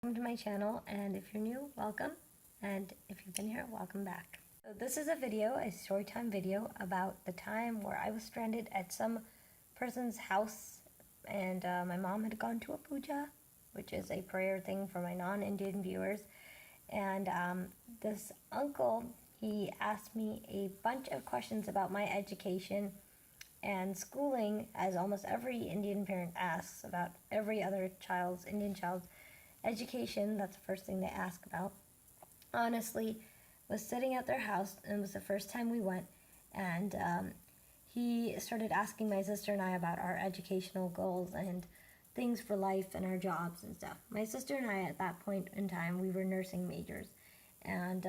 Welcome to my channel, and if you're new, welcome, and if you've been here, welcome back. So this is a storytime video about the time where I was stranded at some person's house, and my mom had gone to a puja, which is a prayer thing for my non-Indian viewers, and this uncle, he asked me a bunch of questions about my education and schooling, as almost every Indian parent asks about every other Indian child's education. That's the first thing they ask about. Honestly, was sitting at their house, and it was the first time we went, and he started asking my sister and I about our educational goals and things for life and our jobs and stuff. My sister and I, at that point in time, we were nursing majors, and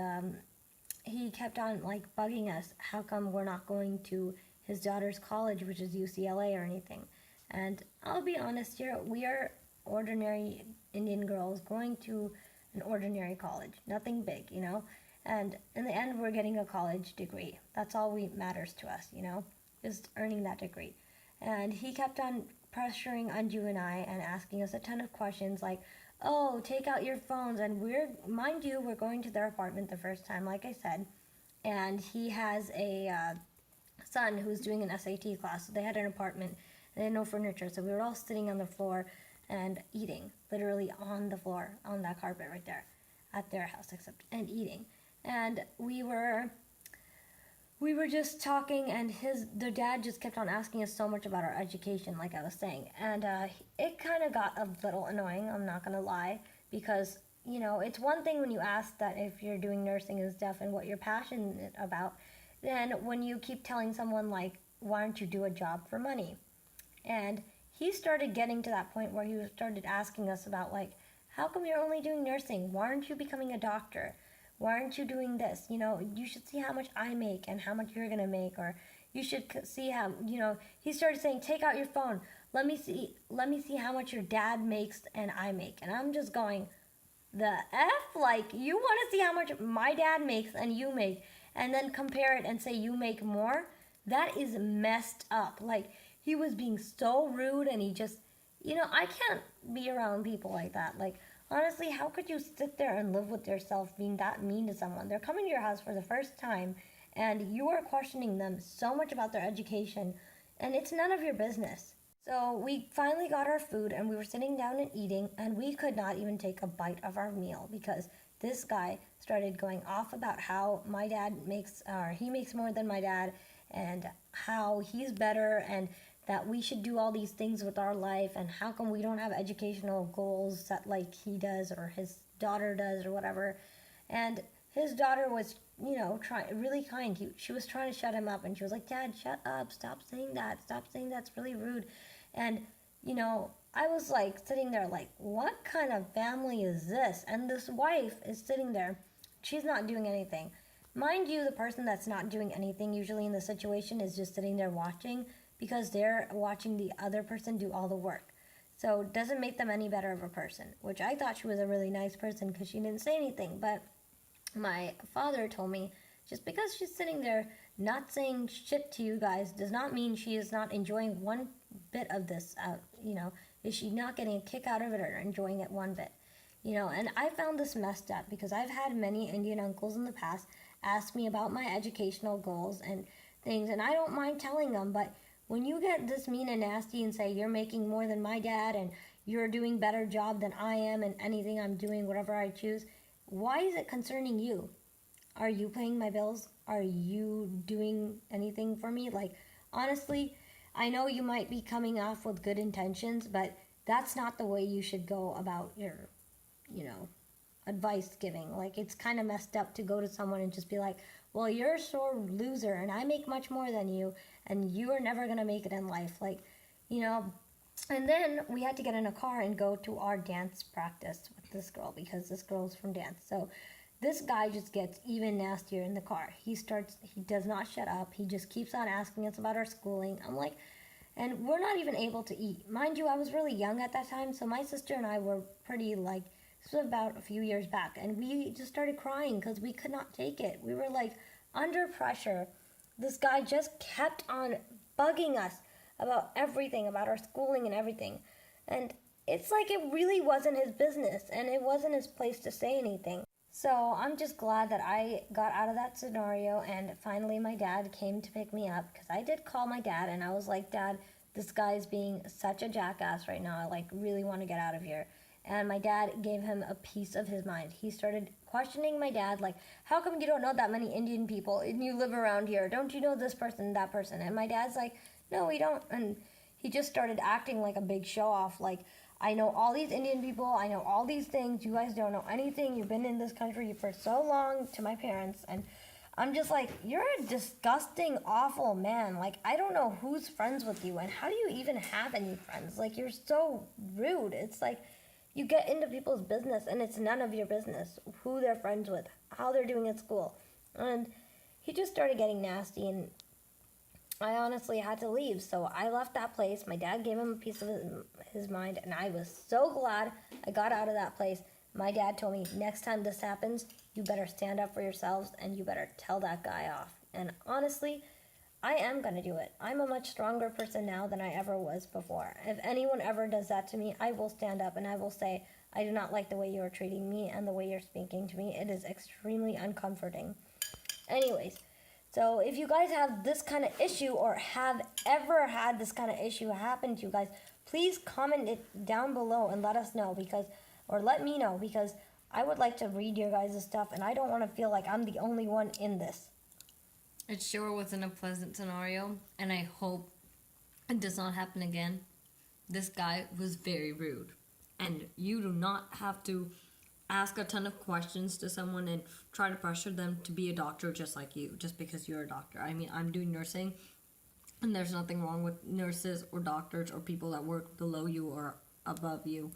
he kept on bugging us, how come we're not going to his daughter's college, which is UCLA or anything. And I'll be honest here, we are ordinary Indian girls going to an ordinary college, nothing big, and in the end we're getting a college degree. That's all matters to us, just earning that degree. And he kept on pressuring Manju and I and asking us a ton of questions like, oh, take out your phones. And mind you, we're going to their apartment the first time, like I said, and he has a son who's doing an SAT class. So they had an apartment and they had no furniture, so we were all sitting on the floor and eating, literally on the floor, on that carpet right there at their house, and eating. And we were just talking, and their dad just kept on asking us so much about our education, like I was saying. And it kind of got a little annoying, I'm not gonna lie, because it's one thing when you ask that if you're doing nursing and stuff and what you're passionate about, then when you keep telling someone why don't you do a job for money? And he started getting to that point where he started asking us about how come you're only doing nursing? Why aren't you becoming a doctor? Why aren't you doing this? You should see how much I make and how much you're gonna make, or you should see how, he started saying, take out your phone. Let me see how much your dad makes and I make. And I'm just going, the F? You wanna see how much my dad makes and you make, and then compare it and say you make more? That is messed up. He was being so rude, and he just, I can't be around people like that. Honestly, how could you sit there and live with yourself being that mean to someone? They're coming to your house for the first time, and you are questioning them so much about their education, and it's none of your business. So we finally got our food, and we were sitting down and eating, and we could not even take a bite of our meal because this guy started going off about how my dad he makes more than my dad, and how he's better, and that we should do all these things with our life, and how come we don't have educational goals that he does or his daughter does or whatever. And his daughter was, really kind. She was trying to shut him up, and she was like, Dad, shut up, stop saying that, it's really rude. And, I was sitting there what kind of family is this? And this wife is sitting there, she's not doing anything. Mind you, the person that's not doing anything usually in the situation is just sitting there watching, because they're watching the other person do all the work. So it doesn't make them any better of a person, which I thought she was a really nice person because she didn't say anything. But my father told me, just because she's sitting there not saying shit to you guys does not mean she is not enjoying one bit of this. Is she not getting a kick out of it or enjoying it one bit? And I found this messed up because I've had many Indian uncles in the past ask me about my educational goals and things, and I don't mind telling them, but when you get this mean and nasty and say you're making more than my dad and you're doing better job than I am and anything I'm doing, whatever I choose, why is it concerning you? Are you paying my bills? Are you doing anything for me? Honestly, I know you might be coming off with good intentions, but that's not the way you should go about your, advice giving. It's kind of messed up to go to someone and just be like, well, you're a sore loser and I make much more than you and you are never going to make it in life. And then we had to get in a car and go to our dance practice with this girl because this girl's from dance. So this guy just gets even nastier in the car. He does not shut up. He just keeps on asking us about our schooling. I'm like, and we're not even able to eat. Mind you, I was really young at that time, so my sister and I were pretty this was about a few years back, and we just started crying because we could not take it. We were under pressure. This guy just kept on bugging us about everything, about our schooling and everything. And it's like it really wasn't his business and it wasn't his place to say anything. So I'm just glad that I got out of that scenario and finally my dad came to pick me up, because I did call my dad and I was like, Dad, this guy's being such a jackass right now. I like really want to get out of here. And my dad gave him a piece of his mind. He started questioning my dad, like, how come you don't know that many Indian people and you live around here? Don't you know this person, that person? And my dad's like, no, we don't. And he just started acting like a big show off, like, I know all these Indian people, I know all these things, you guys don't know anything, you've been in this country for so long, to my parents. And I'm just like, you're a disgusting, awful man. Like, I don't know who's friends with you and how do you even have any friends? Like, you're so rude. It's like, you get into people's business and it's none of your business who they're friends with, how they're doing at school. And he just started getting nasty, and I honestly had to leave. So I left that place. My dad gave him a piece of his mind, and I was so glad I got out of that place. My dad told me, next time this happens, you better stand up for yourselves and you better tell that guy off. And honestly, I am going to do it. I'm a much stronger person now than I ever was before. If anyone ever does that to me, I will stand up and I will say, I do not like the way you are treating me and the way you're speaking to me. It is extremely uncomforting. Anyways, so if you guys have this kind of issue or have ever had this kind of issue happen to you guys, please comment it down below and let us know, or let me know, because I would like to read your guys' stuff and I don't want to feel like I'm the only one in this. It sure wasn't a pleasant scenario, and I hope it does not happen again. This guy was very rude, and you do not have to ask a ton of questions to someone and try to pressure them to be a doctor just like you, just because you're a doctor. I mean, I'm doing nursing, and there's nothing wrong with nurses or doctors or people that work below you or above you.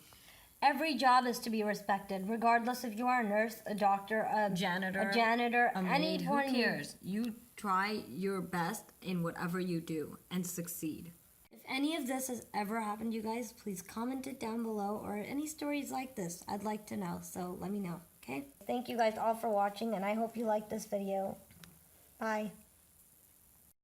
Every job is to be respected, regardless if you are a nurse, a doctor, a janitor, a maid, who cares? You try your best in whatever you do and succeed. If any of this has ever happened to you guys, please comment it down below, or any stories like this. I'd like to know, so let me know, okay? Thank you guys all for watching, and I hope you liked this video. Bye.